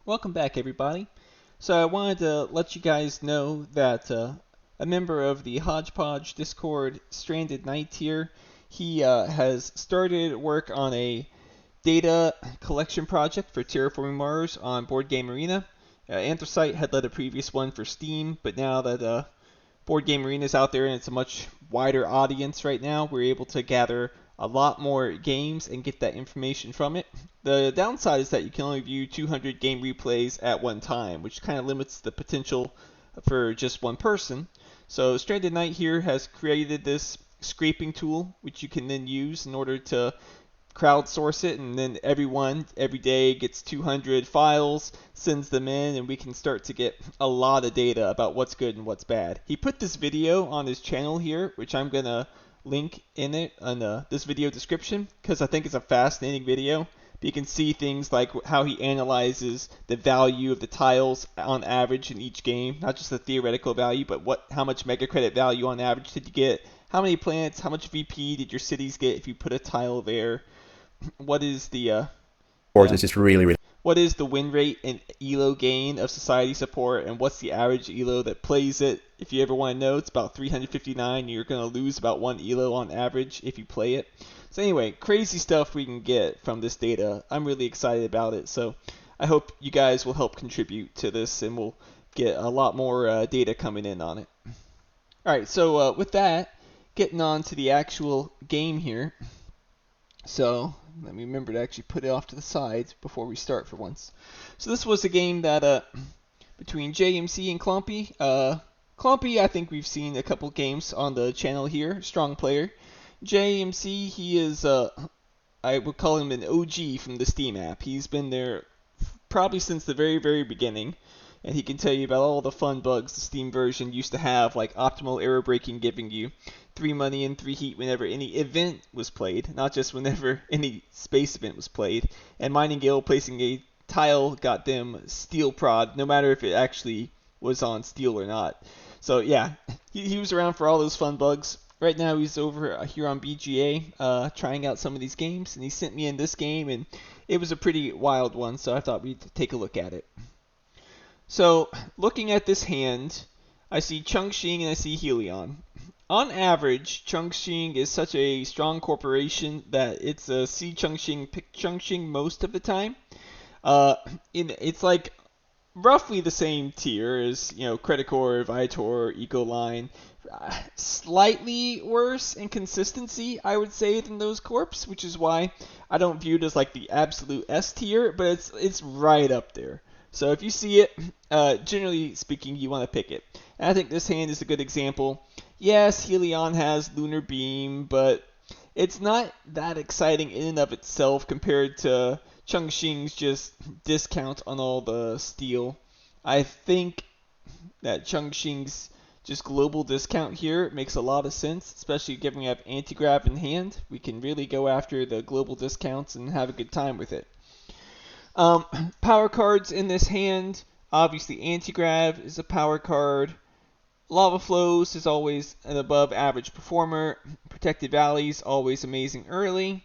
Welcome back, everybody. So I wanted to let you guys know that a member of the Hodgepodge Discord, Stranded Knight here, he has started work on a data collection project for Terraforming Mars on Board Game Arena. Anthracite had led a previous one for Steam, but now that Board Game Arena is out there and it's a much wider audience right now, we're able to gather a lot more games and get that information from it. The downside is that you can only view 200 game replays at one time, which kind of limits the potential for just one person. So Stranded Knight here has created this scraping tool, which you can then use in order to crowdsource it, and then everyone every day gets 200 files, sends them in, and we can start to get a lot of data about what's good and what's bad. He put this video on his channel here, which I'm gonna link in it on this video description because I think it's a fascinating video. You can see things like how he analyzes the value of the tiles on average in each game, not just the theoretical value, but how much mega credit value on average did you get, how many planets, how much VP did your cities get if you put a tile there, what is the It's just really what is the win rate and elo gain of society support, and what's the average elo that plays it? If you ever want to know, it's about 359. You're going to lose about 1 elo on average if you play it. So anyway, crazy stuff we can get from this data. I'm really excited about it, so I hope you guys will help contribute to this and we'll get a lot more data coming in on it. Alright, so with that, getting on to the actual game here. So let me remember to actually put it off to the side before we start for once. So this was a game that between JMC and Clumpy. Clumpy, I think we've seen a couple games on the channel here. Strong player. JMC, he is I would call him an OG from the Steam app. He's been there probably since the very beginning, and he can tell you about all the fun bugs the Steam version used to have, like optimal arrow braking, giving you 3 money and 3 heat whenever any event was played, not just whenever any space event was played, and Mining Guild placing a tile got them steel prod, no matter if it actually was on steel or not. So yeah, he was around for all those fun bugs. Right now he's over here on BGA trying out some of these games, and he sent me in this game, and it was a pretty wild one, so I thought we'd take a look at it. So, looking at this hand, I see Chongqing and I see Helion. On average, Chongqing is such a strong corporation that it's a see Chongqing, pick Chongqing most of the time. It's like roughly the same tier as, Credit Core, Viator, Ecoline. Slightly worse in consistency, I would say, than those corps, which is why I don't view it as like the absolute S tier, but it's right up there. So if you see it, generally speaking, you want to pick it. And I think this hand is a good example. Yes, Helion has Lunar Beam, but it's not that exciting in and of itself compared to Chongqing's just discount on all the steel. I think that Chongqing's just global discount here makes a lot of sense, especially given we have anti-grav in hand. We can really go after the global discounts and have a good time with it. Power cards in this hand, obviously anti-grav is a power card. Lava Flows is always an above average performer. Protected Valleys, always amazing early.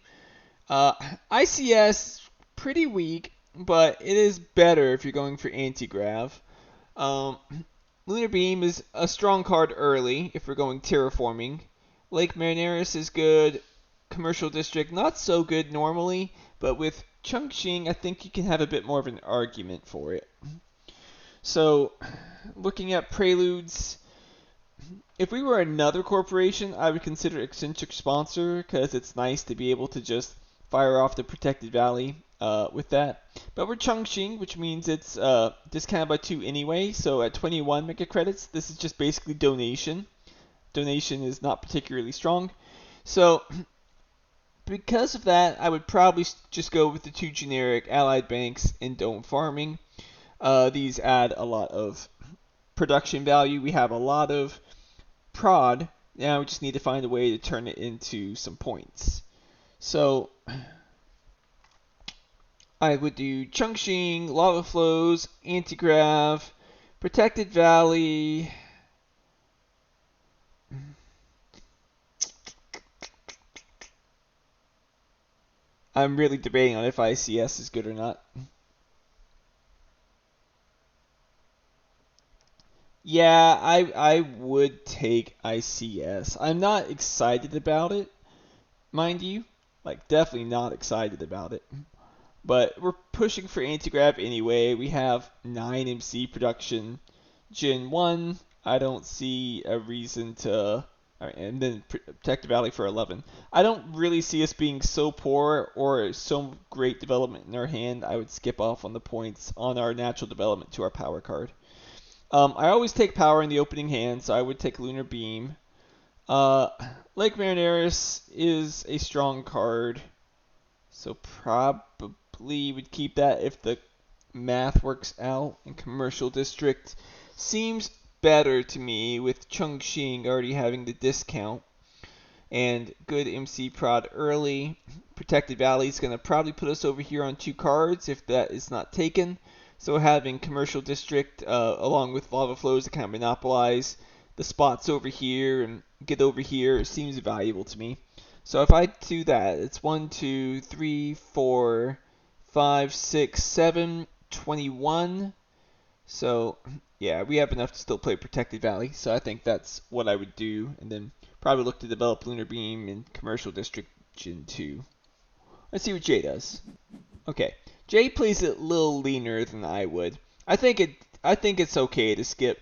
ICS, pretty weak, but it is better if you're going for anti-grav. Lunar Beam is a strong card early if we're going terraforming. Lake Marineris is good. Commercial District, not so good normally, but with Chongqing, I think you can have a bit more of an argument for it. So, looking at preludes, if we were another corporation, I would consider Eccentric Sponsor because it's nice to be able to just fire off the Protected Valley with that. But we're Chongqing, which means it's discounted by 2 anyway, so at 21 mega credits, this is just basically donation. Donation is not particularly strong. So, because of that, I would probably just go with the 2 generic Allied Banks and Dome Farming. These add a lot of production value. We have a lot of prod. Now we just need to find a way to turn it into some points. So I would do Chongqing, Lava Flows, Anti-Grav, Protected Valley. I'm really debating on if ICS is good or not. Yeah, I would take ICS. I'm not excited about it, mind you. Like, definitely not excited about it. But we're pushing for anti-grav anyway. We have 9 MC production. Gen 1, I don't see a reason to. Alright, and then Protective Valley for 11. I don't really see us being so poor or so great development in our hand. I would skip off on the points on our natural development to our power card. I always take power in the opening hand, so I would take Lunar Beam. Lake Marineris is a strong card, so probably would keep that if the math works out. And Commercial District seems better to me with Chongqing already having the discount and good MC prod early. Protected Valley is going to probably put us over here on 2 cards if that is not taken. So having Commercial District along with Lava Flows to kind of monopolize the spots over here and get over here seems valuable to me. So if I do that, it's 1, 2, 3, 4, 5, 6, 7, 21. So yeah, we have enough to still play Protected Valley. So I think that's what I would do, and then probably look to develop Lunar Beam in Commercial District Gen 2. Let's see what Jay does. Okay, Jay plays it a little leaner than I would. I think it's okay to skip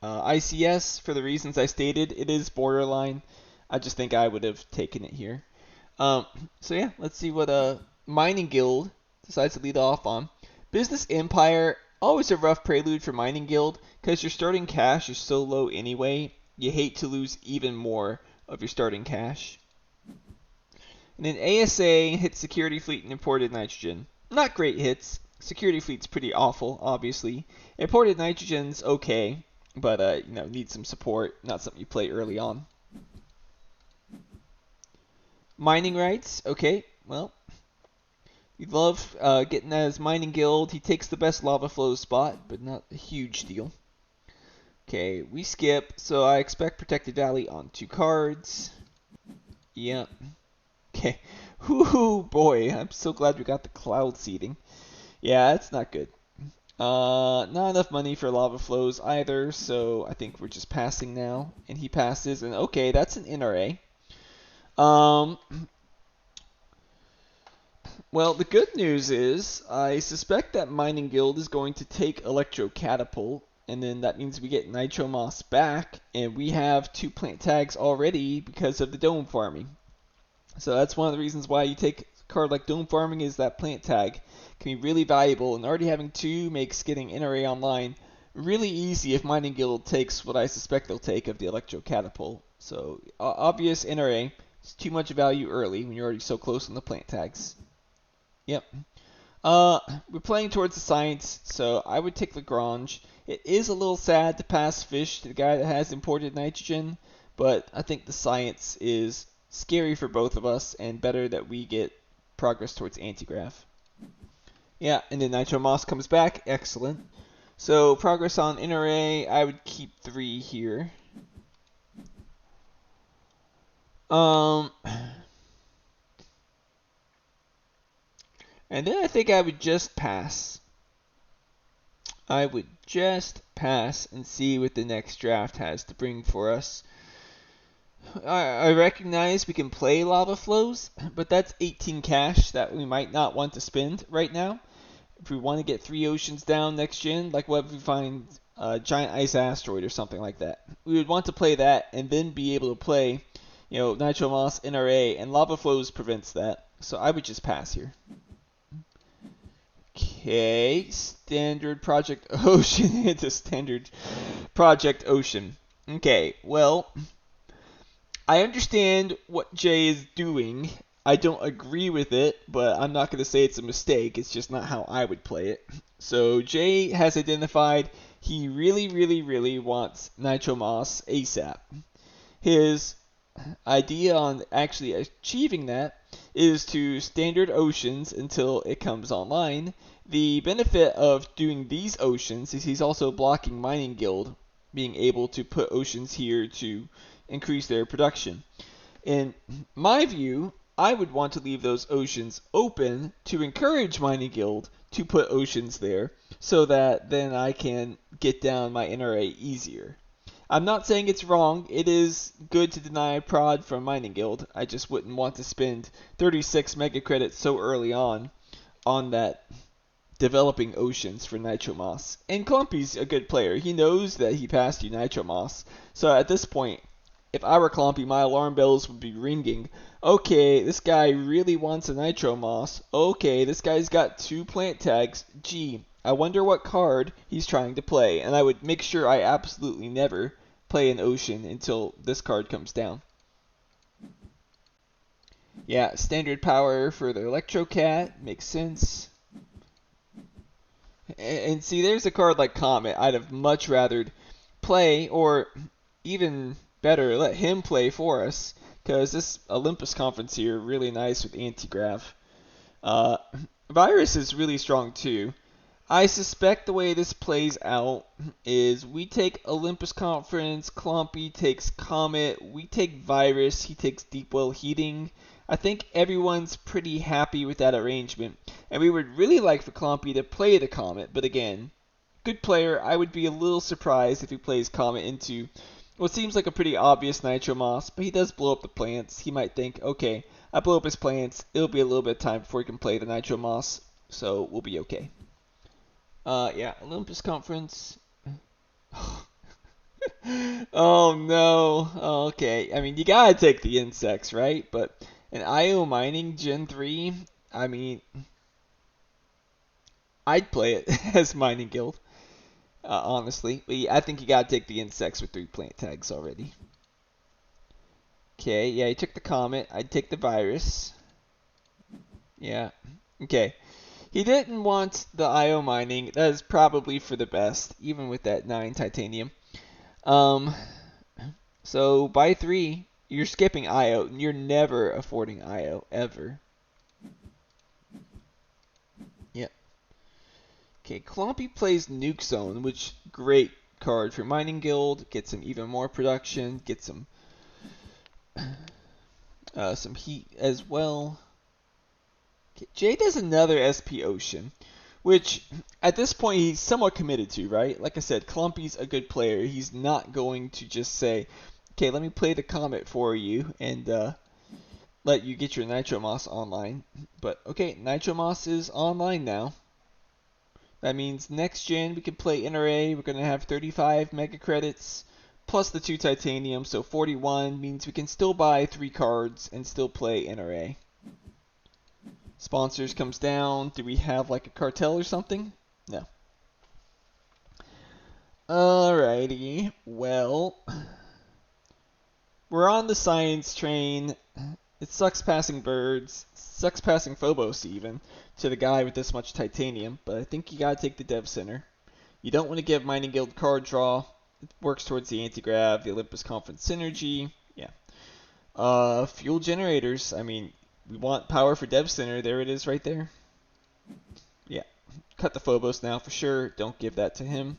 ICS for the reasons I stated. It is borderline. I just think I would have taken it here. So yeah, let's see what Mining Guild decides to lead off on. Business Empire, always a rough prelude for Mining Guild because your starting cash is so low anyway. You hate to lose even more of your starting cash. And then ASA hits Security Fleet and Imported Nitrogen. Not great hits. Security Fleet's pretty awful, obviously. Imported Nitrogen's okay, but needs some support. Not something you play early on. Mining rights, okay, well, we love getting that as Mining Guild. He takes the best lava flow spot, but not a huge deal. Okay, we skip, so I expect Protected Valley on 2 cards. Yep. Okay. Whoo boy, I'm so glad we got the cloud seeding. Yeah, that's not good. Not enough money for lava flows either, so I think we're just passing now. And he passes, and okay, that's an NRA. Well, the good news is I suspect that Mining Guild is going to take Electro Catapult, and then that means we get Nitro Moss back, and we have 2 plant tags already because of the dome farming. So that's one of the reasons why you take a card like Dome Farming is that plant tag can be really valuable, and already having 2 makes getting NRA online really easy if Mining Guild takes what I suspect they'll take of the Electro Catapult. So obvious NRA. It's too much value early when you're already so close on the plant tags. Yep. We're playing towards the science, so I would take Lagrange. It is a little sad to pass Fish to the guy that has imported nitrogen, but I think the science is scary for both of us and better that we get progress towards antigrav. Yeah, and then Nitro Moss comes back. Excellent. So progress on NRA, I would keep 3 here. And then I think I would just pass. I would just pass and see what the next draft has to bring for us. I recognize we can play Lava Flows, but that's 18 cash that we might not want to spend right now. If we want to get 3 oceans down next gen, like what if we find a giant ice asteroid or something like that, we would want to play that and then be able to play, Nitro Moss, NRA, and Lava Flows prevents that. So I would just pass here. Okay, Standard Project Ocean into Standard Project Ocean. Okay, well, I understand what Jay is doing. I don't agree with it, but I'm not going to say it's a mistake. It's just not how I would play it. So Jay has identified he really, really, really wants Nitro Moss ASAP. His idea on actually achieving that is to standard oceans until it comes online. The benefit of doing these oceans is he's also blocking Mining Guild being able to put oceans here to increase their production. In my view, I would want to leave those oceans open to encourage Mining Guild to put oceans there so that then I can get down my NRA easier. I'm not saying it's wrong. It is good to deny prod from Mining Guild. I just wouldn't want to spend 36 mega credits so early on that developing oceans for Nitro Moss. And Clumpy's a good player. He knows that he passed you Nitro Moss. So at this point, if I were Clumpy, my alarm bells would be ringing. Okay, this guy really wants a Nitro Moss. Okay, this guy's got 2 plant tags. Gee, I wonder what card he's trying to play. And I would make sure I absolutely never play an ocean until this card comes down. Yeah, standard power for the Electrocat. Makes sense. And see, there's a card like Comet I'd have much rather play, or even better, let him play for us, because this Olympus Conference here, really nice with Anti-Grav. Virus is really strong too. I suspect the way this plays out is we take Olympus Conference, Clumpy takes Comet, we take Virus, he takes Deep Well Heating. I think everyone's pretty happy with that arrangement, and we would really like for Clumpy to play the Comet, but again, good player. I would be a little surprised if he plays Comet into what seems like a pretty obvious Nitro Moss, but he does blow up the plants. He might think, okay, I blow up his plants, it'll be a little bit of time before he can play the Nitro Moss, so we'll be okay. Yeah, Olympus Conference. Oh no. Oh, okay. I mean, you gotta take the insects, right? But an IO Mining Gen 3, I mean, I'd play it as Mining Guild, honestly. But yeah, I think you gotta take the insects with 3 plant tags already. Okay, yeah, he took the Comet. I'd take the Virus. Yeah. Okay. He didn't want the IO mining. That is probably for the best, even with that 9 titanium. So by 3, you're skipping IO. You're never affording IO, ever. Yep. Okay, Clumpy plays Nuke Zone, which great card for Mining Guild. Gets him even more production. Gets him some heat as well. Okay, Jay does another SP Ocean, which at this point he's somewhat committed to, right? Like I said, Clumpy's a good player. He's not going to just say, okay, let me play the Comet for you and let you get your Nitro Moss online. But okay, Nitro Moss is online now. That means next gen we can play NRA. We're going to have 35 mega credits plus the 2 titanium, so 41 means we can still buy 3 cards and still play NRA. Sponsors comes down. Do we have like a cartel or something? No. Alrighty. Well, we're on the science train. It sucks passing birds. Sucks passing Phobos even to the guy with this much titanium. But I think you gotta take the Dev Center. You don't want to give Mining Guild card draw. It works towards the Anti-Grav, the Olympus Conference synergy. Yeah. Fuel generators. I mean, we want power for Dev Center. There it is right there. Yeah. Cut the Phobos now for sure. Don't give that to him.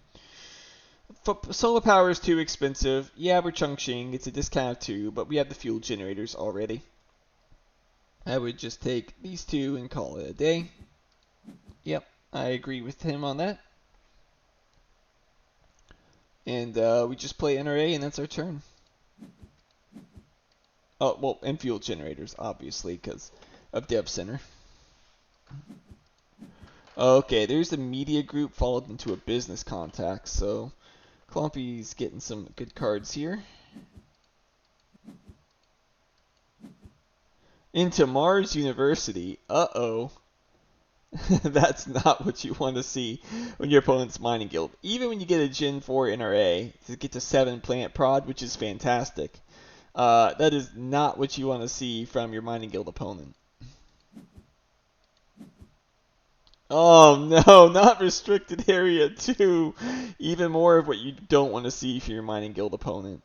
Solar power is too expensive. Yeah, we're Chongqing. It's a discount too, but we have the fuel generators already. I would just take these 2 and call it a day. Yep, I agree with him on that. And we just play NRA and that's our turn. Oh, well, and fuel generators, obviously, because of Dev Center. Okay, there's a media group followed into a business contact, so Clumpy's getting some good cards here. Into Mars University. Uh-oh. That's not what you want to see when your opponent's Mining Guild. Even when you get a Gen 4 NRA to get to 7 plant prod, which is fantastic. That is not what you want to see from your Mining Guild opponent. Oh no, not restricted area 2. Even more of what you don't want to see for your Mining Guild opponent.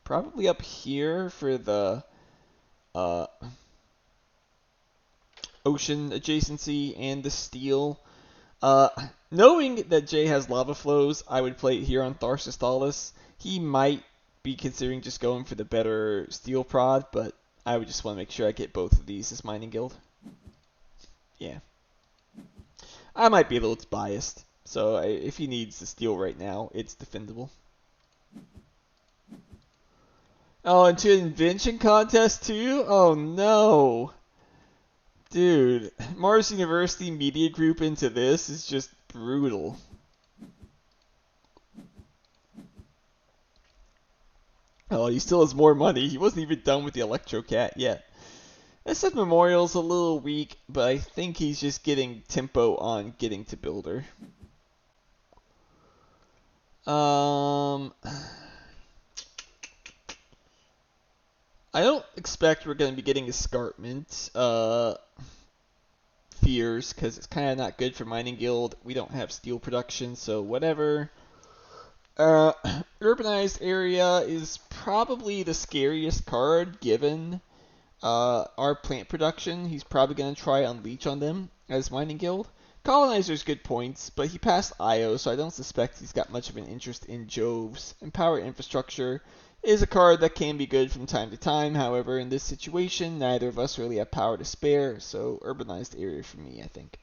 Probably up here for the ocean adjacency and the steel. Knowing that Jay has lava flows, I would play it here on Tharsis Thalas. He might be considering just going for the better steel prod, but I would just want to make sure I get both of these as Mining Guild. Yeah. I might be a little biased. So if he needs to steal right now, it's defendable. Oh, into an invention contest too? Oh no. Dude, Mars University Media Group into this is just brutal. Oh, he still has more money. He wasn't even done with the Electrocat yet. SF Memorial's a little weak, but I think he's just getting tempo on getting to Builder. I don't expect we're going to be getting Escarpment Fears, because it's kind of not good for Mining Guild. We don't have steel production, so whatever. Urbanized Area is probably the scariest card, given our plant production. He's probably going to try Unleash on them as Mining Guild. Colonizer's good points, but he passed Io, so I don't suspect he's got much of an interest in Joves. And Power Infrastructure is a card that can be good from time to time. However, in this situation, neither of us really have power to spare, so Urbanized Area for me, I think.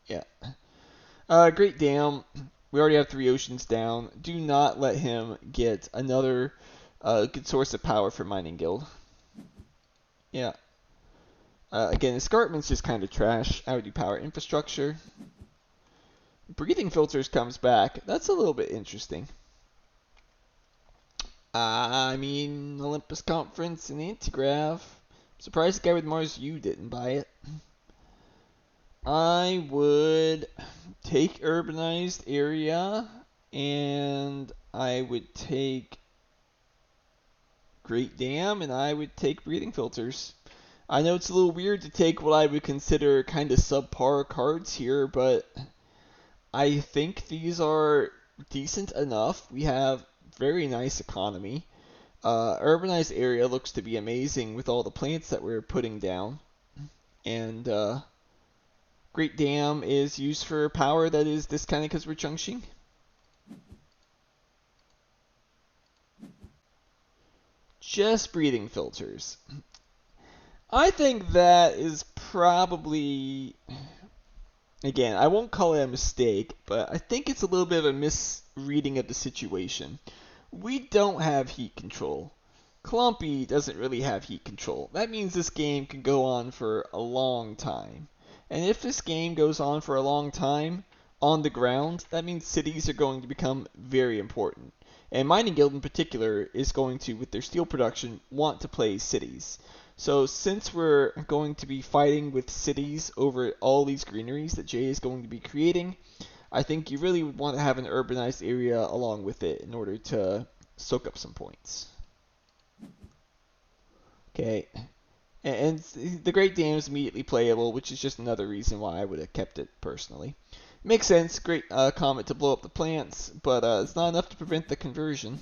Yeah. Great Dam. We already have 3 oceans down. Do not let him get another good source of power for Mining Guild. Yeah. Again, Escarpment's just kind of trash. I would do Power Infrastructure. Breathing Filters comes back. That's a little bit interesting. I mean, Olympus Conference and Antigrav. Surprised the guy with Mars U didn't buy it. I would take Urbanized Area, and I would take Great Dam, and I would take Breathing Filters. I know it's a little weird to take what I would consider kind of subpar cards here, but I think these are decent enough. We have very nice economy. Urbanized Area looks to be amazing with all the plants that we're putting down. And Great Dam is used for power that is discounted because we're chunking. Just Breathing Filters. I think that is probably, again, I won't call it a mistake, but I think it's a little bit of a misreading of the situation. We don't have heat control. Clumpy doesn't really have heat control. That means this game can go on for a long time. And if this game goes on for a long time on the ground, that means cities are going to become very important. And Mining Guild in particular is going to, with their steel production, want to play cities. So since we're going to be fighting with cities over all these greeneries that Jay is going to be creating, I think you really would want to have an urbanized area along with it in order to soak up some points. Okay, and the Great Dam is immediately playable, which is just another reason why I would have kept it personally. Makes sense, great comet to blow up the plants, but it's not enough to prevent the conversion.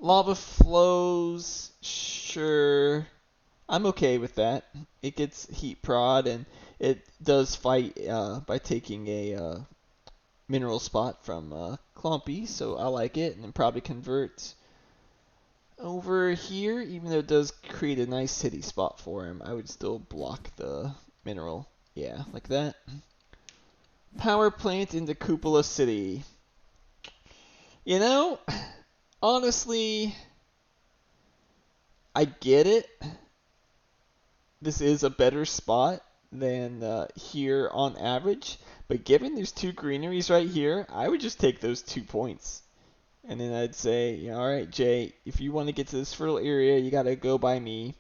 Lava flows, sure. I'm okay with that. It gets heat prod, and it does fight by taking a mineral spot from Clumpy, so I like it, and then probably convert over here. Even though it does create a nice city spot for him, I would still block the mineral. Yeah, like that. Power plant into Cupola City. You know, honestly, I get it. This is a better spot than here on average, but given there's 2 greeneries right here, I would just take those 2 points. And then I'd say, all right, Jay, if you want to get to this fertile area, you got to go by me.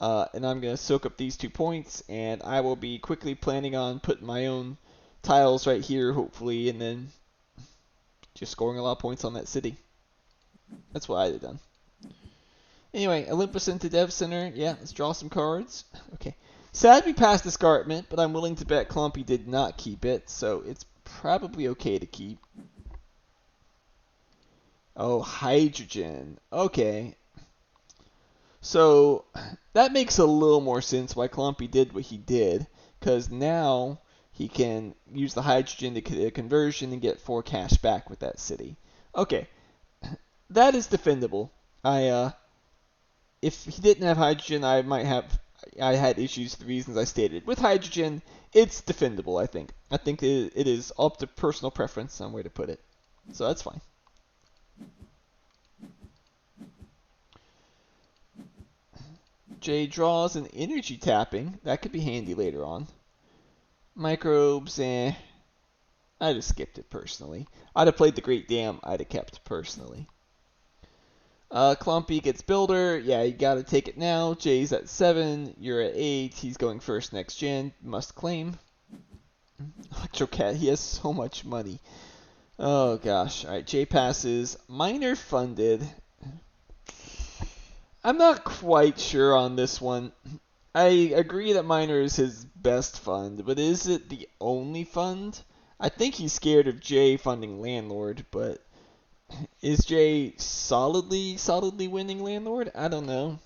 And I'm going to soak up these 2 points, and I will be quickly planning on putting my own tiles right here, hopefully, and then just scoring a lot of points on that city. That's what I'd have done. Anyway, Olympus into Dev Center. Yeah, let's draw some cards. Okay. Sad we passed Escarpment, but I'm willing to bet Clumpy did not keep it, so it's probably okay to keep. Oh, hydrogen. Okay. So that makes a little more sense why Clumpy did what he did, because now he can use the hydrogen to get a conversion and get 4 cash back with that city. Okay. That is defendable. If he didn't have hydrogen, I might have I had issues for the reasons I stated. With hydrogen, it's defendable, I think. I think it is up to personal preference on where to put it. So that's fine. J draws an energy tapping. That could be handy later on. Microbes, I'd have skipped it personally. I'd have played the Great Dam, I'd have kept personally. Clumpy gets Builder. Yeah, you gotta take it now. Jay's at 7, you're at 8. He's going first next gen. Must claim. Electrocat, he has so much money. Oh gosh. Alright, Jay passes. Miner funded. I'm not quite sure on this one. I agree that Miner is his best fund, but is it the only fund? I think he's scared of Jay funding Landlord, but is Jay solidly winning Landlord? I don't know.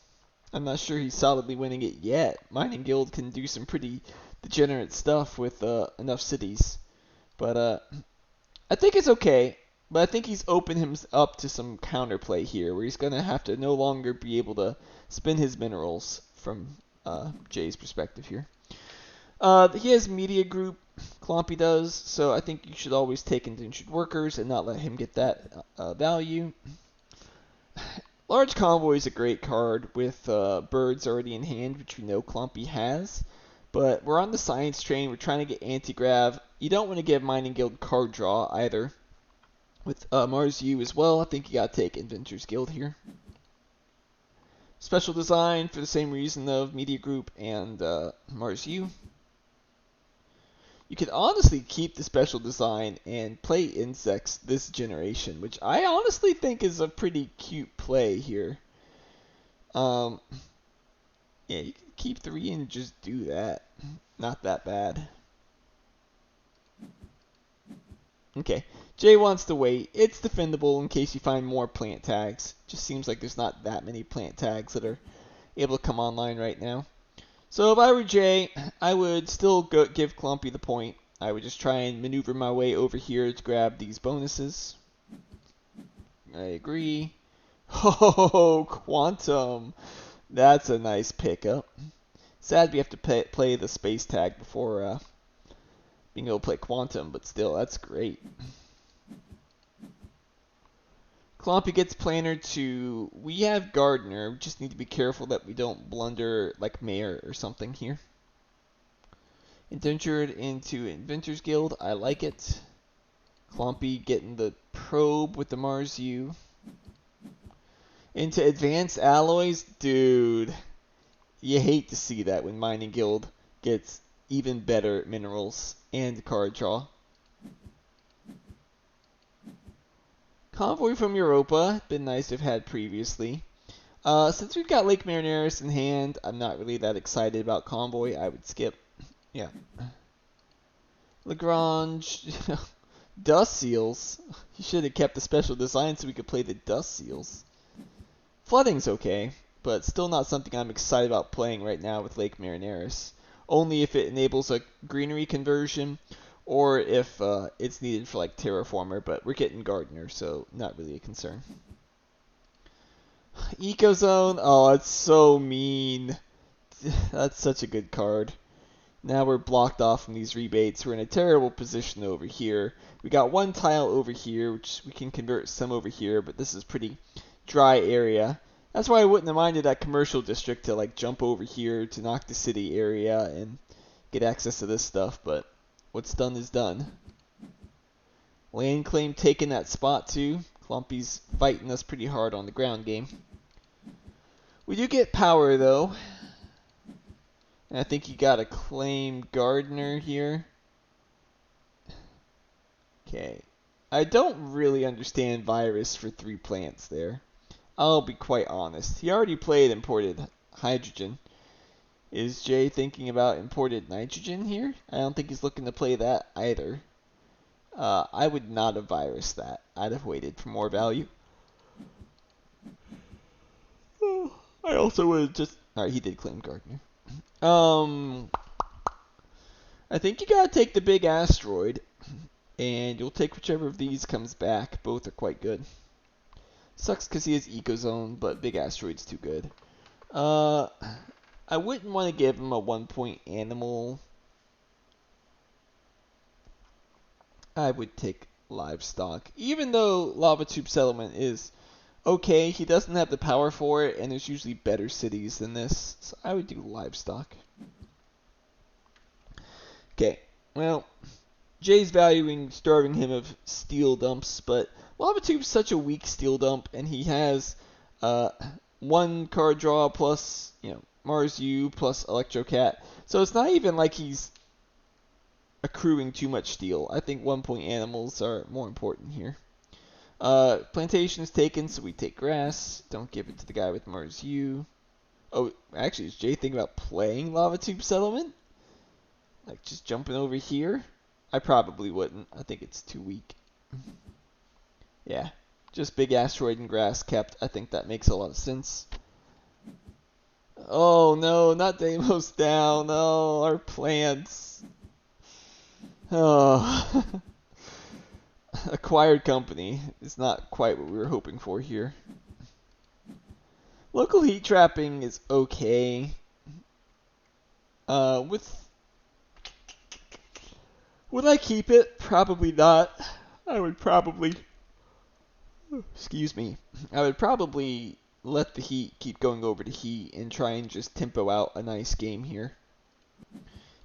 I'm not sure he's solidly winning it yet. Mining Guild can do some pretty degenerate stuff with enough cities. But I think it's okay. But I think he's opened him up to some counterplay here, where he's going to have to no longer be able to spin his minerals from Jay's perspective here. He has Media Group, Clompy does, so I think you should always take indentured workers and not let him get that value. Large Convoy is a great card with birds already in hand, which we know Clompy has. But we're on the science train. We're trying to get anti-grav. You don't want to give Mining Guild card draw either. With Mars U as well, I think you got to take Inventors Guild here. Special design for the same reason of Media Group and Mars U. You could honestly keep the special design and play insects this generation, which I honestly think is a pretty cute play here. Yeah, you can keep 3 and just do that. Not that bad. Okay, Jay wants to wait. It's defendable in case you find more plant tags. Just seems like there's not that many plant tags that are able to come online right now. So if I were Jay, I would still give Clumpy the point. I would just try and maneuver my way over here to grab these bonuses. I agree. Oh, Quantum. That's a nice pickup. Sad we have to play the space tag before being able to play Quantum, but still, that's great. Clumpy gets Planner to... We have Gardener. We just need to be careful that we don't blunder like Mayor or something here. Indentured into Inventors Guild. I like it. Clumpy getting the Probe with the Mars U. Into Advanced Alloys. Dude. You hate to see that when Mining Guild gets even better minerals and card draw. Convoy from Europa. Been nice to have had previously. Since we've got Lake Marineris in hand, I'm not really that excited about Convoy. I would skip. Yeah. Lagrange. Dust Seals. You should have kept the special design so we could play the Dust Seals. Flooding's okay, but still not something I'm excited about playing right now with Lake Marineris. Only if it enables a greenery conversion, or if it's needed for like Terraformer, but we're getting Gardener, so not really a concern. Ecozone, oh, it's so mean. That's such a good card. Now we're blocked off from these rebates. We're in a terrible position over here. We got one tile over here, which we can convert some over here, but this is pretty dry area. That's why I wouldn't have minded that commercial district to like jump over here to knock the city area and get access to this stuff, but what's done is done. Land claim taking that spot too. Clumpy's fighting us pretty hard on the ground game. We do get power though. And I think you gotta claim Gardener here. Okay. I don't really understand Virus for 3 plants there. I'll be quite honest. He already played imported hydrogen. Is Jay thinking about imported nitrogen here? I don't think he's looking to play that either. I would not have virused that. I'd have waited for more value. I also would have just... Alright, he did claim Gardener. I think you gotta take the big asteroid. And you'll take whichever of these comes back. Both are quite good. Sucks because he has Ecozone, but big asteroid's too good. I wouldn't want to give him a 1-point animal. I would take livestock. Even though Lava Tube Settlement is okay, he doesn't have the power for it, and there's usually better cities than this. So I would do livestock. Okay, well, Jay's starving him of steel dumps, but Lava Tube's such a weak steel dump, and he has uh, 1 card draw plus, Mars U plus Electrocat. So it's not even like he's accruing too much steel. I think 1-point animals are more important here. Plantation is taken, so we take grass. Don't give it to the guy with Mars U. Oh, actually, is Jay thinking about playing Lava Tube Settlement? Like just jumping over here? I probably wouldn't. I think it's too weak. Yeah, just big asteroid and grass kept. I think that makes a lot of sense. Oh no, not Deimos down. Oh, our plants. Oh. Acquired company is not quite what we were hoping for here. Local heat trapping is okay. Would I keep it? Probably not. I would probably let the heat keep going over to heat and try and just tempo out a nice game here.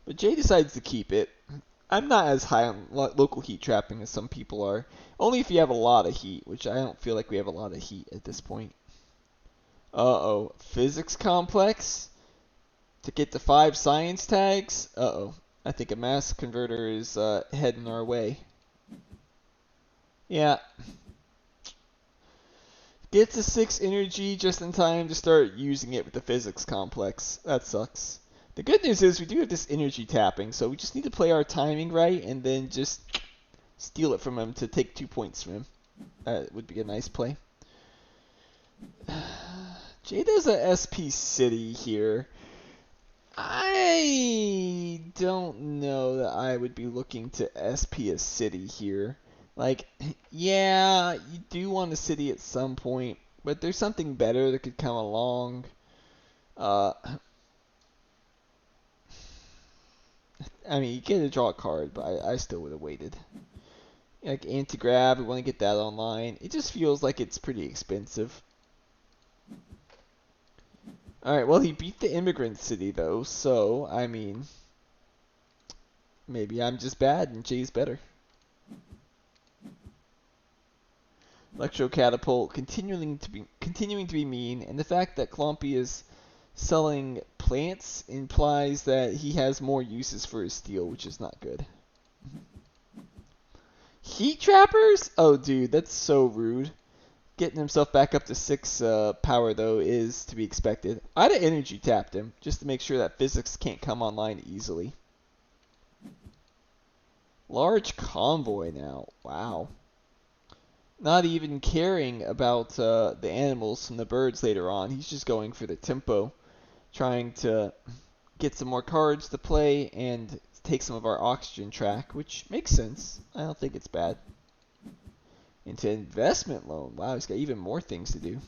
But Jay decides to keep it. I'm not as high on local heat trapping as some people are. Only if you have a lot of heat, which I don't feel like we have a lot of heat at this point. Uh-oh. Physics complex? To get the 5 science tags? Uh-oh. I think a mass converter is heading our way. Yeah. Get to 6 energy just in time to start using it with the physics complex. That sucks. The good news is we do have this energy tapping, so we just need to play our timing right and then just steal it from him to take 2 points from him. That would be a nice play. Jay does a SP City here. I don't know that I would be looking to SP a city here. Like, yeah, you do want a city at some point, but there's something better that could come along. I mean, you get to draw a card, but I still would have waited. Like anti-grab, we want to get that online. It just feels like it's pretty expensive. Alright, well, he beat the immigrant city, though, so, I mean, maybe I'm just bad and Jay's better. Electro Catapult continuing to be mean, and the fact that Clumpy is selling plants implies that he has more uses for his steel, which is not good. Heat trappers? Oh, dude, that's so rude. Getting himself back up to 6 power, though, is to be expected. I'd have energy tapped him, just to make sure that physics can't come online easily. Large convoy now. Wow. Not even caring about the animals from the birds later on. He's just going for the tempo, trying to get some more cards to play and take some of our oxygen track, which makes sense. I don't think it's bad. Into investment loan. Wow, he's got even more things to do.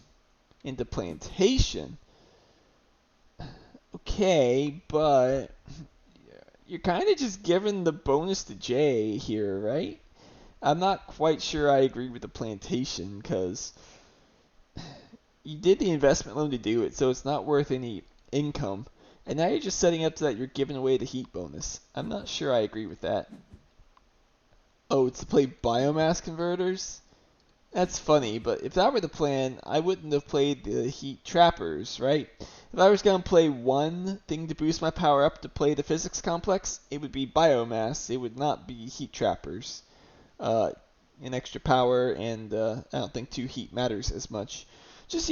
Into plantation. Okay, but you're kind of just giving the bonus to Jay here, right? I'm not quite sure I agree with the plantation because you did the investment loan to do it, so it's not worth any income. And now you're just setting up so that you're giving away the heat bonus. I'm not sure I agree with that. Oh, it's to play biomass converters? That's funny, but if that were the plan, I wouldn't have played the heat trappers, right? If I was going to play one thing to boost my power up to play the physics complex, it would be biomass. It would not be heat trappers. An extra power, and I don't think 2 heat matters as much. Just,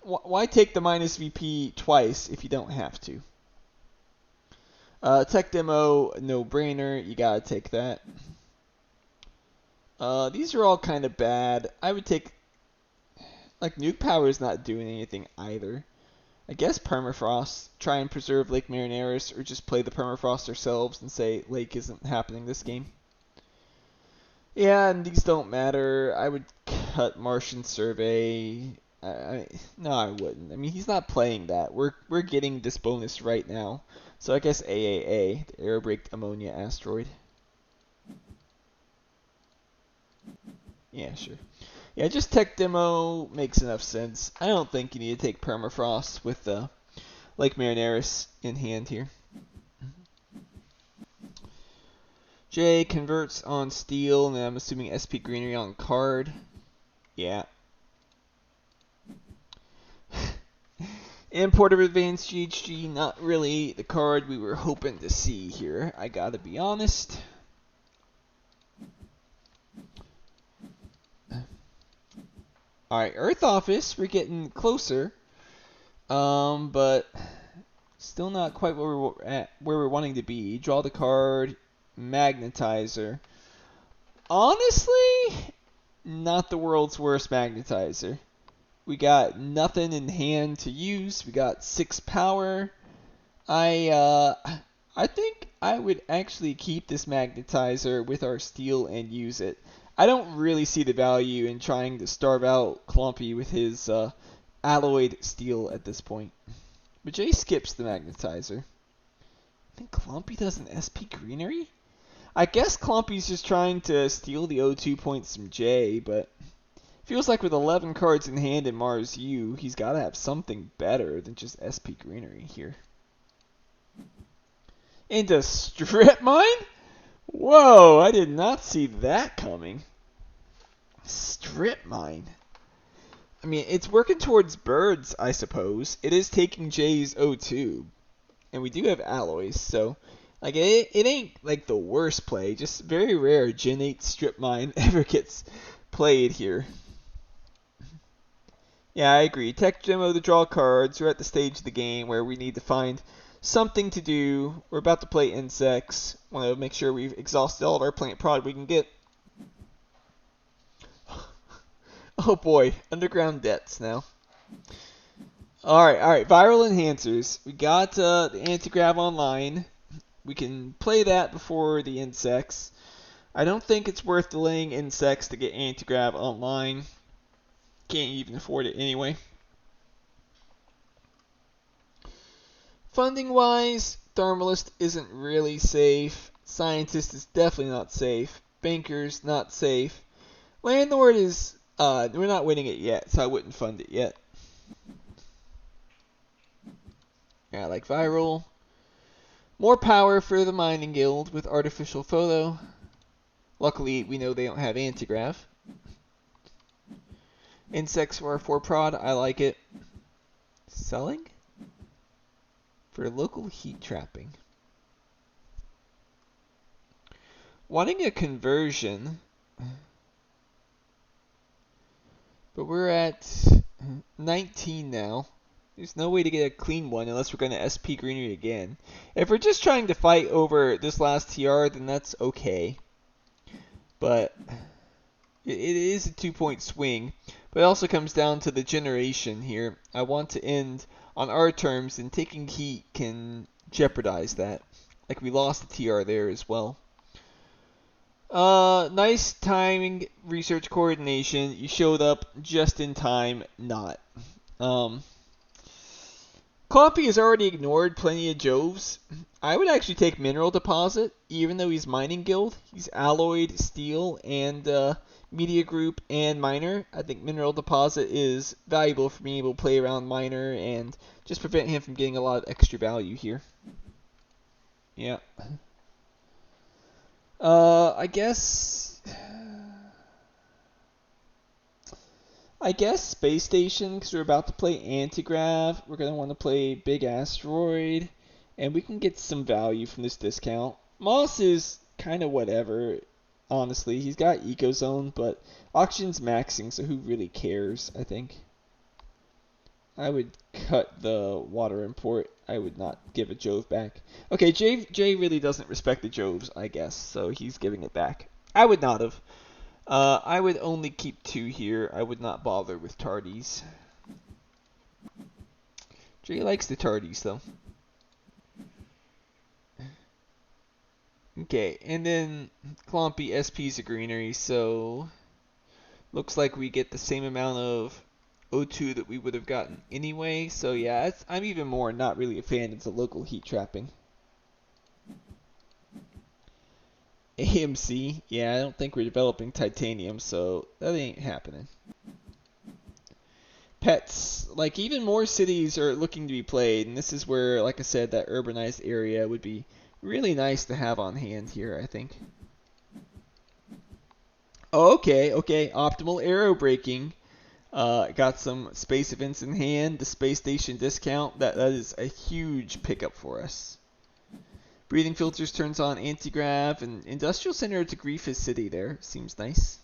why take the minus VP twice if you don't have to? Tech demo, no brainer. You gotta take that. These are all kind of bad. I would take, like, nuke power is not doing anything either. I guess permafrost. Try and preserve Lake Marineris, or just play the permafrost ourselves and say Lake isn't happening this game. Yeah, and these don't matter. I would cut Martian Survey. No, I wouldn't. I mean, he's not playing that. We're getting this bonus right now. So I guess AAA, the Air Braked Ammonia Asteroid. Yeah, sure. Yeah, just tech demo makes enough sense. I don't think you need to take Permafrost with Lake Marineris in hand here. J converts on steel, and I'm assuming SP Greenery on card. Yeah. Import of Advanced GHG, not really the card we were hoping to see here, I gotta be honest. Alright, Earth Office, we're getting closer. But still not quite where we're at, where we're wanting to be. Draw the card, Magnetizer. Honestly, not the world's worst Magnetizer. We got nothing in hand to use. We got 6 power. I think I would actually keep this Magnetizer with our steel and use it. I don't really see the value in trying to starve out Clumpy with his alloyed steel at this point. But Jay skips the Magnetizer. I think Clumpy does an SP Greenery? I guess Clumpy's just trying to steal the O2 points from Jay, but feels like with 11 cards in hand in Mars U, he's got to have something better than just SP Greenery here. Into Strip Mine? Whoa, I did not see that coming. Strip Mine. I mean, it's working towards birds, I suppose. It is taking Jay's O2. And we do have alloys, so like it ain't like the worst play. Just very rare Gen 8 Strip Mine ever gets played here. Yeah, I agree. Tech demo to draw cards. We're at the stage of the game where we need to find something to do. We're about to play insects. Want to make sure we've exhausted all of our plant prod we can get. Oh boy, underground debts now. Alright, viral enhancers. We got the anti-grav online. We can play that before the insects. I don't think it's worth delaying insects to get anti-grav online. Can't even afford it anyway. Funding wise, Thermalist isn't really safe. Scientist is definitely not safe. Bankers, not safe. Landlord is, we're not winning it yet, so I wouldn't fund it yet. Yeah, like viral. More power for the mining guild with artificial photo. Luckily, we know they don't have antigrav. Insects for 4 prod, I like it. Selling? For local heat trapping. Wanting a conversion. But we're at 19 now. There's no way to get a clean one unless we're going to SP Greenery again. If we're just trying to fight over this last TR, then that's okay. But it is a 2-point swing. But it also comes down to the generation here. I want to end on our terms, and taking heat can jeopardize that. Like we lost the TR there as well. Nice timing, research coordination. You showed up just in time, not. Cloppy has already ignored plenty of Joves. I would actually take Mineral Deposit, even though he's Mining Guild. He's Alloyed, Steel, and Media Group, and Miner. I think Mineral Deposit is valuable for being able to play around Miner and just prevent him from getting a lot of extra value here. Yeah. I guess Space Station, because we're about to play Antigrav. We're going to want to play Big Asteroid, and we can get some value from this discount. Moss is kind of whatever, honestly. He's got Ecozone, but Auction's maxing, so who really cares, I think. I would cut the water import. I would not give a Jove back. Okay, Jay really doesn't respect the Joves, I guess, so he's giving it back. I would not have. I would only keep 2 here. I would not bother with Tardies. Jay likes the Tardies, though. Okay, and then Clompy SP's a Greenery, so looks like we get the same amount of O2 that we would have gotten anyway. So yeah, I'm even more not really a fan of the local heat trapping. AMC, yeah, I don't think we're developing titanium, so that ain't happening. Pets, like even more cities are looking to be played, and this is where, like I said, that urbanized area would be really nice to have on hand here, I think. Okay, optimal aero braking. Got some space events in hand. The space station discount, that is a huge pickup for us. Breathing filters turns on anti-grav, and industrial center to Griefus City there. Seems nice.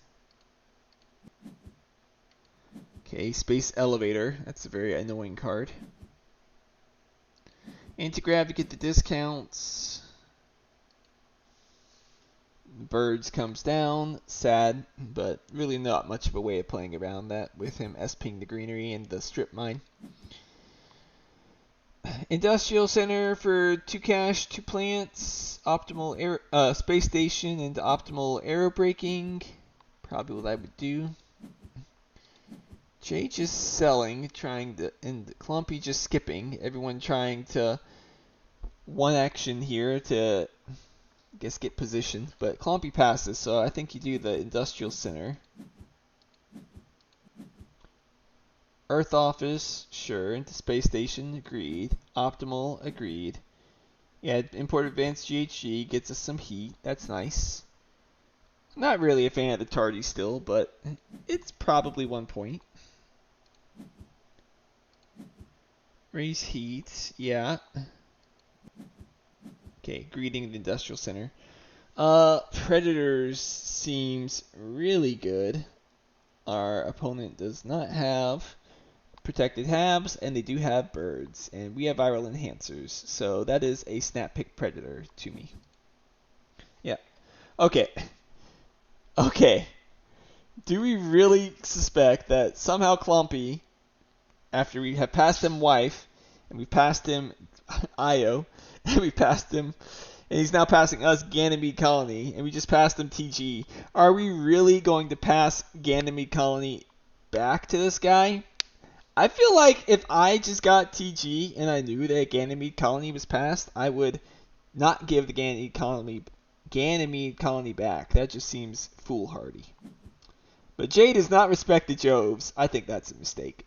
Okay, space elevator. That's a very annoying card. Anti-grav to get the discounts. Birds comes down. Sad, but really not much of a way of playing around that with him SPing the greenery and the strip mine. Industrial center for 2 cash, 2 plants, optimal air, space station, and optimal aero braking. Probably what I would do. Jay just selling, trying to, and Clumpy just skipping. Everyone trying to one action here to, I guess, get positioned. But Clumpy passes, so I think you do the industrial center. Earth office, sure. Into space station, agreed. Optimal, agreed. Yeah, import advanced GHG gets us some heat. That's nice. Not really a fan of the tardy still, but it's probably 1 point. Raise heat, yeah. Okay, greeting the industrial center. Predators seems really good. Our opponent does not have protected halves, and they do have birds, and we have viral enhancers, so that is a snap pick predator to me. Yeah. Okay. Do we really suspect that somehow Clumpy, after we have passed him wife, and we passed him Io, and we passed him, and he's now passing us Ganymede Colony, and we just passed him TG, are we really going to pass Ganymede Colony back to this guy? I feel like if I just got TG and I knew that Ganymede Colony was passed, I would not give the Ganymede Colony back. That just seems foolhardy. But Jay does not respect the Joves. I think that's a mistake.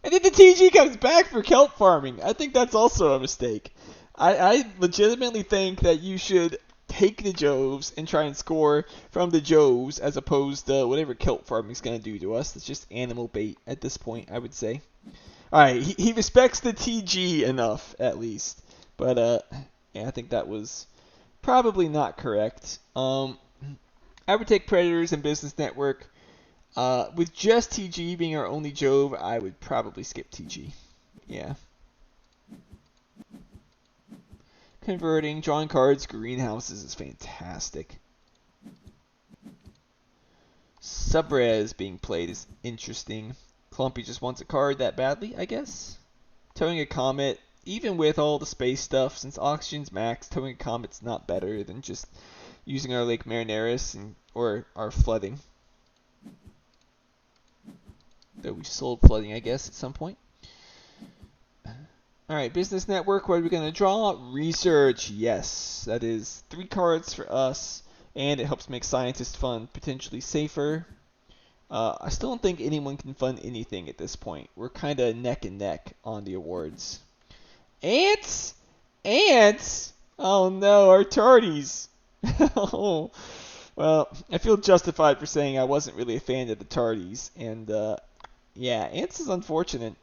And then the TG comes back for kelp farming. I think that's also a mistake. I legitimately think that you should take the Joves and try and score from the Joves as opposed to whatever kelp farming is going to do to us. It's just animal bait at this point, I would say. Alright, he respects the TG enough, at least. But, yeah, I think that was probably not correct. I would take Predators and Business Network. With just TG being our only Jove, I would probably skip TG. Yeah. Converting, drawing cards, greenhouses is fantastic. Subres being played is interesting. Clumpy just wants a card that badly, I guess. Towing a Comet, even with all the space stuff, since Oxygen's max, Towing a Comet's not better than just using our Lake Marineris or our flooding. Though we sold flooding, I guess, at some point. Alright, Business Network, what are we going to draw? Research, yes. That is 3 cards for us, and it helps make Scientist Fund potentially safer. I still don't think anyone can fund anything at this point. We're kind of neck and neck on the awards. Ants! Ants! Oh no, our tardies! Oh, well, I feel justified for saying I wasn't really a fan of the tardies, and yeah, ants is unfortunate.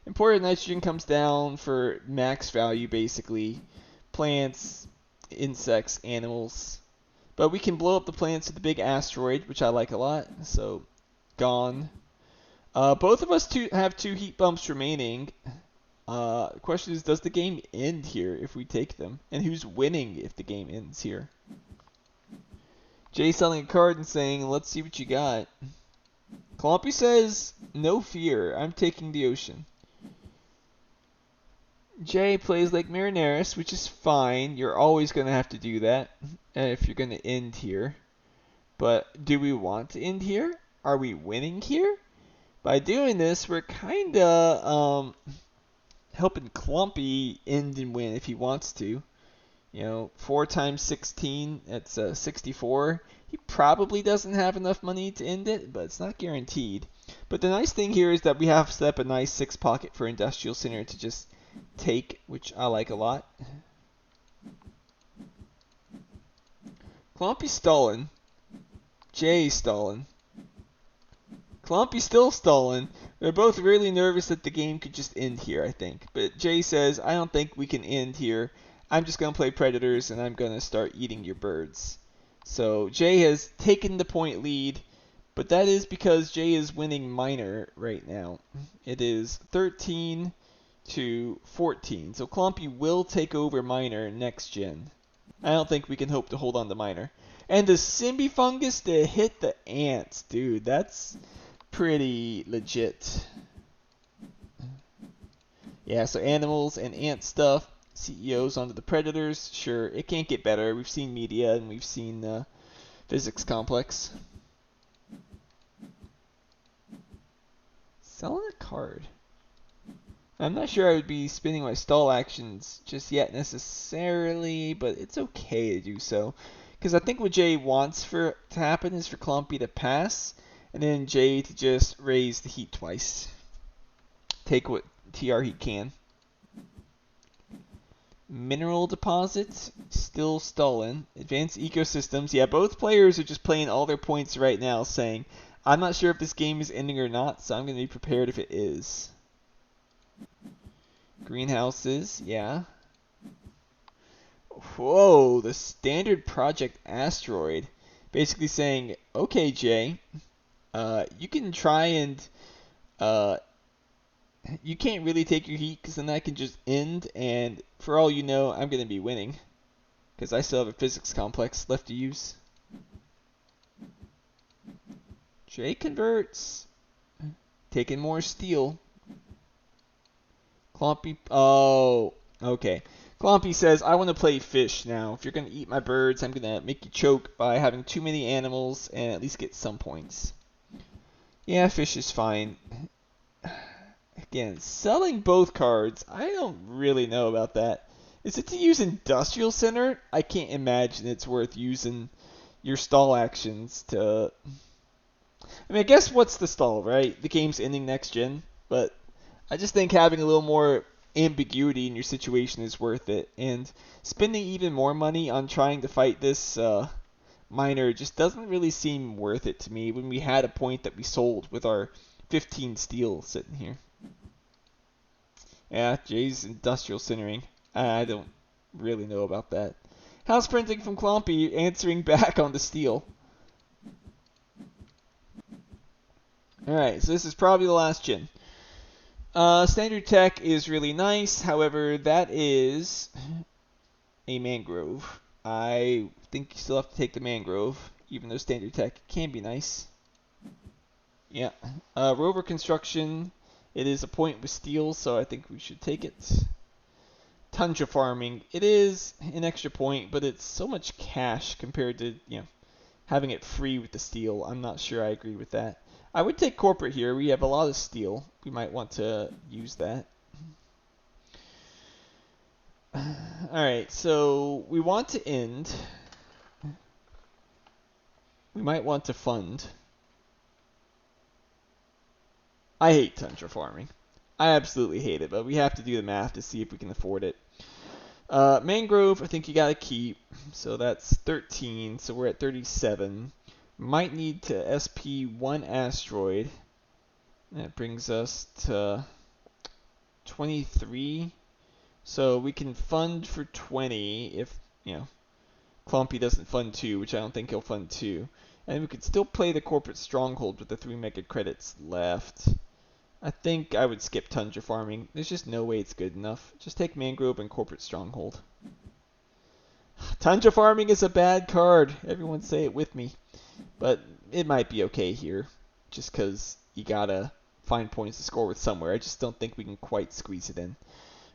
Imported nitrogen comes down for max value, basically. Plants, insects, animals. But we can blow up the plants with the big asteroid, which I like a lot. So, gone. Both of us have 2 heat bumps remaining. The question is, does the game end here if we take them? And who's winning if the game ends here? Jay selling a card and saying, let's see what you got. Clumpy says, no fear, I'm taking the ocean. Jay plays Lake Marineris, which is fine. You're always going to have to do that if you're going to end here. But do we want to end here? Are we winning here? By doing this, we're kind of helping Clumpy end and win if he wants to. 4 times 16, that's 64. He probably doesn't have enough money to end it, but it's not guaranteed. But the nice thing here is that we have set up a nice 6 pocket for Industrial Center to just take, which I like a lot. Clumpy's stalling. Jay's stalling. Clumpy's still stalling. They're both really nervous that the game could just end here, I think. But Jay says, I don't think we can end here. I'm just going to play Predators, and I'm going to start eating your birds. So Jay has taken the point lead, but that is because Jay is winning minor right now. It is 13 to 14. So Clumpy will take over minor next gen. I don't think we can hope to hold on to minor. And the Symbi Fungus to hit the ants, dude, that's pretty legit. Yeah, so animals and ant stuff. CEOs onto the Predators. Sure, it can't get better. We've seen Media and we've seen Physics Complex. Selling a card. I'm not sure I would be spending my stall actions just yet necessarily, but it's okay to do so. Because I think what Jay wants to happen is for Clumpy to pass, and then Jay to just raise the heat twice. Take what TR he can. Mineral deposits, still stolen. Advanced ecosystems. Yeah, both players are just playing all their points right now, saying, I'm not sure if this game is ending or not, so I'm going to be prepared if it is. Greenhouses, yeah. Whoa, the standard project asteroid. Basically saying, okay, Jay, you can try and you can't really take your heat because then I can just end, and for all you know, I'm going to be winning because I still have a physics complex left to use. Jay converts. Taking more steel. Clumpy. Oh, okay. Clumpy says, I want to play fish now. If you're going to eat my birds, I'm going to make you choke by having too many animals and at least get some points. Yeah, fish is fine. Again, selling both cards, I don't really know about that. Is it to use Industrial Center? I can't imagine it's worth using your stall actions to... I mean, I guess what's the stall, right? The game's ending next gen, but I just think having a little more ambiguity in your situation is worth it. And spending even more money on trying to fight this minor just doesn't really seem worth it to me when we had a point that we sold with our 15 steel sitting here. Yeah, Jay's industrial centering. I don't really know about that. House printing from Clumpy answering back on the steel. Alright, so this is probably the last gen. Standard tech is really nice, however, that is a mangrove. I think you still have to take the mangrove, even though standard tech can be nice. Yeah. Rover construction, it is a point with steel, so I think we should take it. Tundra farming, it is an extra point, but it's so much cash compared to, having it free with the steel. I'm not sure I agree with that. I would take corporate here. We have a lot of steel. We might want to use that. Alright, so we want to end. We might want to fund. I hate tundra farming. I absolutely hate it, but we have to do the math to see if we can afford it. Mangrove, I think you gotta keep. So that's 13, so we're at 37. Might need to SP one asteroid. That brings us to 23. So we can fund for 20 if, Clumpy doesn't fund 2, which I don't think he'll fund 2. And we could still play the corporate stronghold with the 3 mega credits left. I think I would skip tundra farming. There's just no way it's good enough. Just take mangrove and corporate stronghold. Tundra farming is a bad card. Everyone say it with me. But it might be okay here. Just because you gotta find points to score with somewhere. I just don't think we can quite squeeze it in.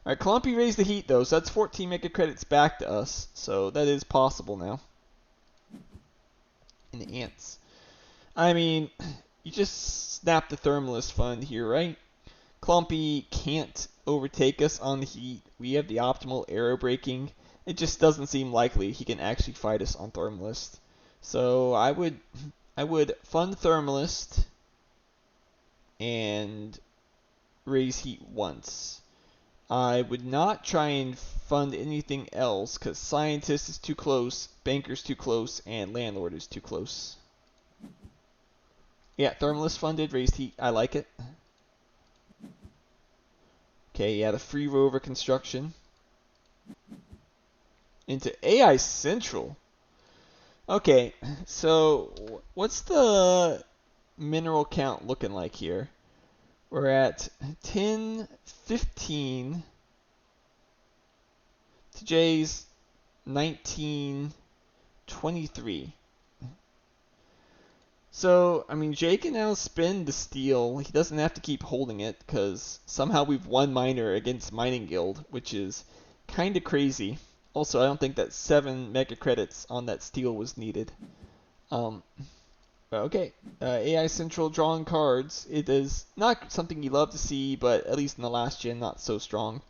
Alright, Clumpy raised the heat though, so that's 14 mega credits back to us. So that is possible now. And the ants. I mean, you just snap the Thermalist Fund here, right? Clumpy can't overtake us on the heat. We have the optimal aero braking. It just doesn't seem likely he can actually fight us on Thermalist. So I would fund Thermalist and raise heat once. I would not try and fund anything else because Scientist is too close, Banker's too close, and Landlord is too close. Yeah, Thermalist funded, raised heat. I like it. Okay, yeah, the free rover construction. Into AI Central. Okay, so what's the mineral count looking like here? We're at 10, 15 to J's 19, 23. So, I mean, Jay can now spend the steel. He doesn't have to keep holding it because somehow we've won miner against Mining Guild, which is kind of crazy. Also, I don't think that 7 mega credits on that steel was needed. Okay, AI Central drawing cards. It is not something you love to see, but at least in the last gen, not so strong.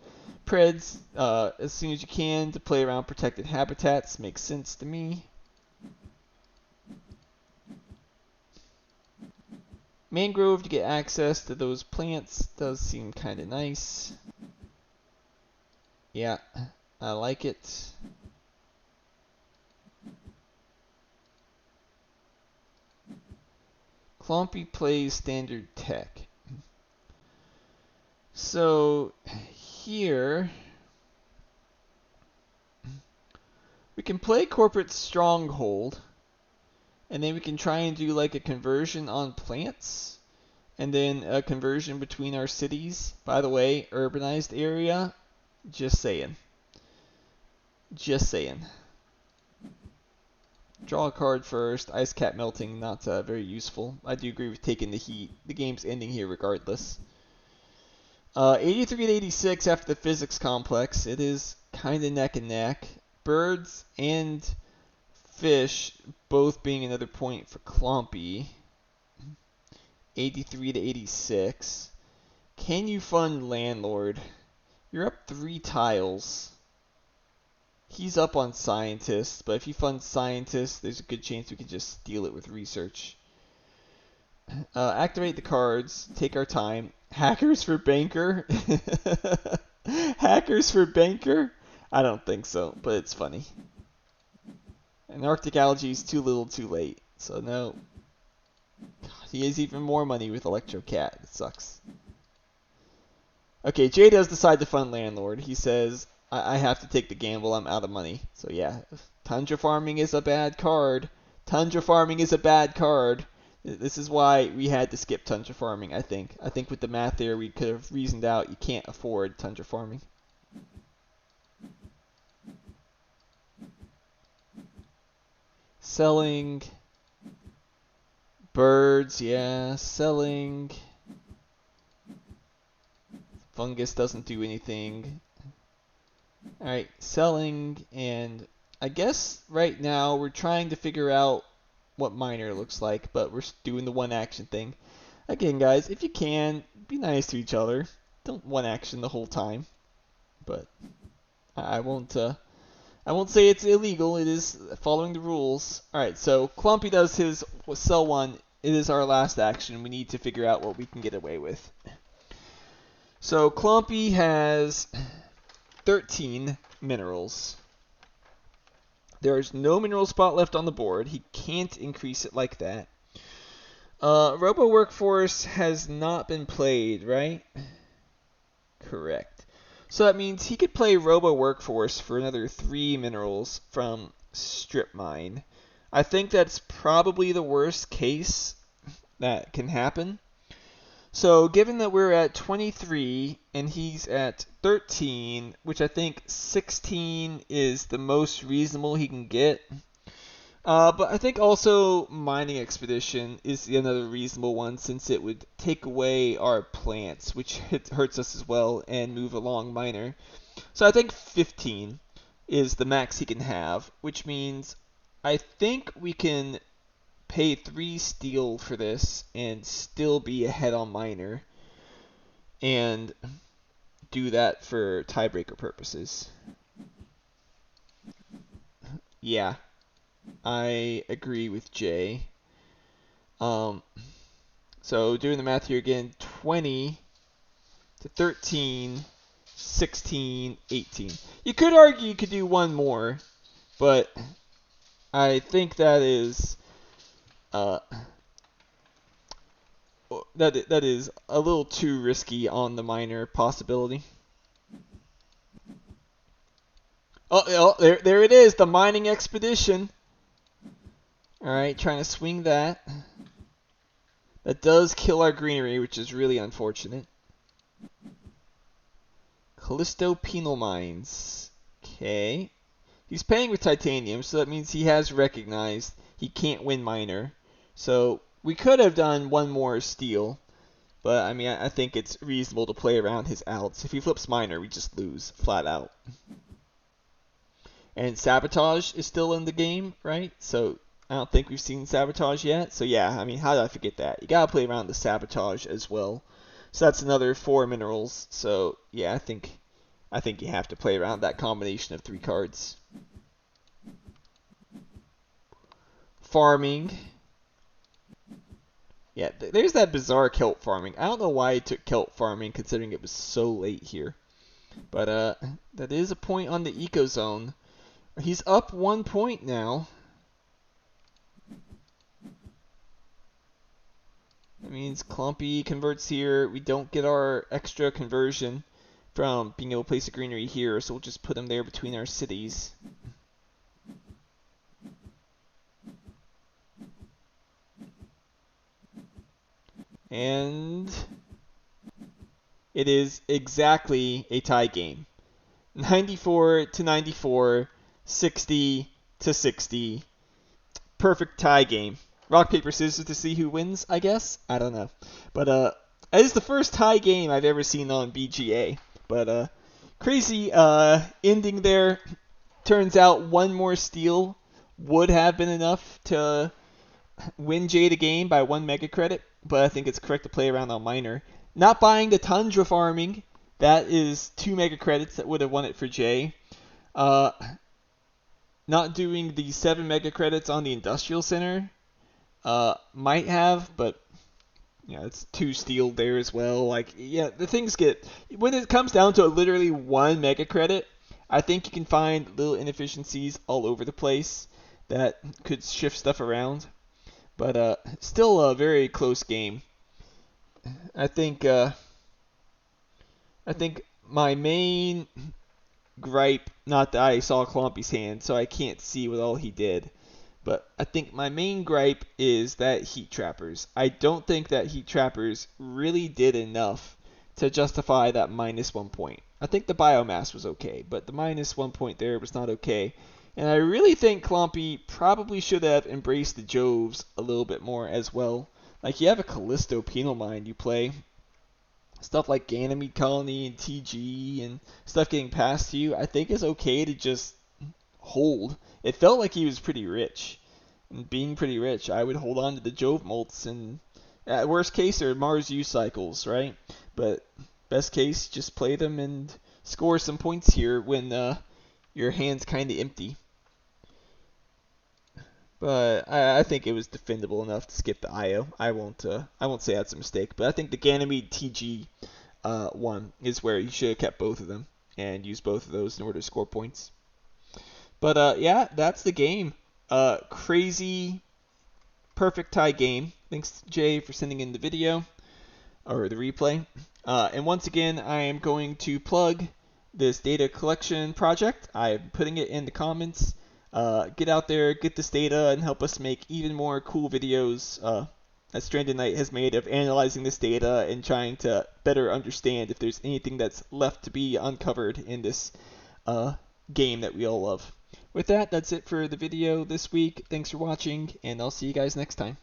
Preds, as soon as you can to play around protected habitats makes sense to me. Mangrove to get access to those plants does seem kind of nice. Yeah, I like it. Clumpy plays standard tech. So here we can play corporate stronghold, and then we can try and do like a conversion on plants, and then a conversion between our cities. By the way, urbanized area, just saying. Just saying. Draw a card first. Ice cap melting, not very useful. I do agree with taking the heat. The game's ending here regardless. 83 to 86 after the physics complex. It is kind of neck and neck. Birds and fish both being another point for Clumpy. 83 to 86. Can you fund Landlord? You're up 3 tiles. He's up on Scientist, but if you fund Scientist, there's a good chance we can just steal it with Research. Activate the cards. Take our time. Hackers for Banker? Hackers for Banker? I don't think so, but it's funny. And Arctic Algae is too little too late, so no. God, he has even more money with Electrocat. It sucks. Okay, Jay does decide to fund Landlord. He says, I have to take the gamble. I'm out of money. So yeah, Tundra Farming is a bad card. Tundra Farming is a bad card. This is why we had to skip Tundra Farming, I think. I think with the math there, we could have reasoned out you can't afford Tundra Farming. Selling birds, yeah. Selling. Fungus doesn't do anything. Alright, selling, and I guess right now we're trying to figure out what miner looks like, but we're doing the one action thing. Again, guys, if you can, be nice to each other. Don't one action the whole time. But I won't say it's illegal. It is following the rules. Alright, so Clumpy does his sell one. It is our last action. We need to figure out what we can get away with. So Clumpy has 13 minerals. There is no mineral spot left on the board. He can't increase it like that. Robo Workforce has not been played, right? Correct. So that means he could play Robo Workforce for another 3 minerals from Strip Mine. I think that's probably the worst case that can happen. So given that we're at 23 and he's at 13, which I think 16 is the most reasonable he can get. But I think also Mining Expedition is another reasonable one since it would take away our plants, which hurts us as well, and move along Miner. So I think 15 is the max he can have, which means I think we can pay 3 steel for this and still be ahead on miner and do that for tiebreaker purposes. Yeah, I agree with Jay. So doing the math here again, 20 to 13, 16, 18. You could argue you could do one more, but I think that is that is a little too risky on the miner possibility. Oh, there it is, the mining expedition. All right, trying to swing that. That does kill our greenery, which is really unfortunate. Callisto Penal Mines. Okay. He's paying with titanium, so that means he has recognized he can't win miner. So we could have done one more steel, but I mean, I think it's reasonable to play around his outs. If he flips miner, we just lose flat out. And sabotage is still in the game, right? So I don't think we've seen sabotage yet. So yeah, I mean, how did I forget that? You gotta play around the sabotage as well. So that's another 4 minerals. So yeah, I think you have to play around that combination of 3 cards. Farming. Yeah, there's that bizarre kelp farming. I don't know why it took kelp farming considering it was so late here. But that is a point on the eco zone. He's up 1 point now. That means Clumpy converts here. We don't get our extra conversion from being able to place a greenery here, so we'll just put him there between our cities. And it is exactly a tie game. 94 to 94, 60 to 60. Perfect tie game. Rock, paper, scissors to see who wins, I guess? I don't know. But it is the first tie game I've ever seen on BGA. But crazy ending there. Turns out one more steal would have been enough to win Jay the game by 1 mega credit, but I think it's correct to play around on miner. Not buying the tundra farming, that is 2 mega credits that would have won it for Jay. Not doing the 7 mega credits on the industrial center might have, but yeah, it's 2 steel there as well. Like, yeah, the things get, when it comes down to literally 1 mega credit, I think you can find little inefficiencies all over the place that could shift stuff around. But still a very close game. I think my main gripe, not that I saw Clumpy's hand, so I can't see what all he did, but I think my main gripe is that Heat Trappers. I don't think that Heat Trappers really did enough to justify that -1 point. I think the biomass was okay, but the -1 point there was not okay. And I really think Clumpy probably should have embraced the Joves a little bit more as well. Like, you have a Callisto Penal Mine you play. Stuff like Ganymede Colony and TG and stuff getting passed to you, I think is okay to just hold. It felt like he was pretty rich. And being pretty rich, I would hold on to the Jove molts, and at worst case, they're Mars U cycles, right? But best case, just play them and score some points here when your hand's kind of empty. But I think it was defendable enough to skip the IO. I won't say that's a mistake, but I think the Ganymede TG one is where you should have kept both of them and used both of those in order to score points. But yeah, that's the game. Crazy, perfect tie game. Thanks, Jay, for sending in the video or the replay. And once again, I am going to plug this data collection project. I'm putting it in the comments. Get out there, get this data, and help us make even more cool videos that Stranded Knight has made of analyzing this data and trying to better understand if there's anything that's left to be uncovered in this game that we all love. With that, that's it for the video this week. Thanks for watching, and I'll see you guys next time.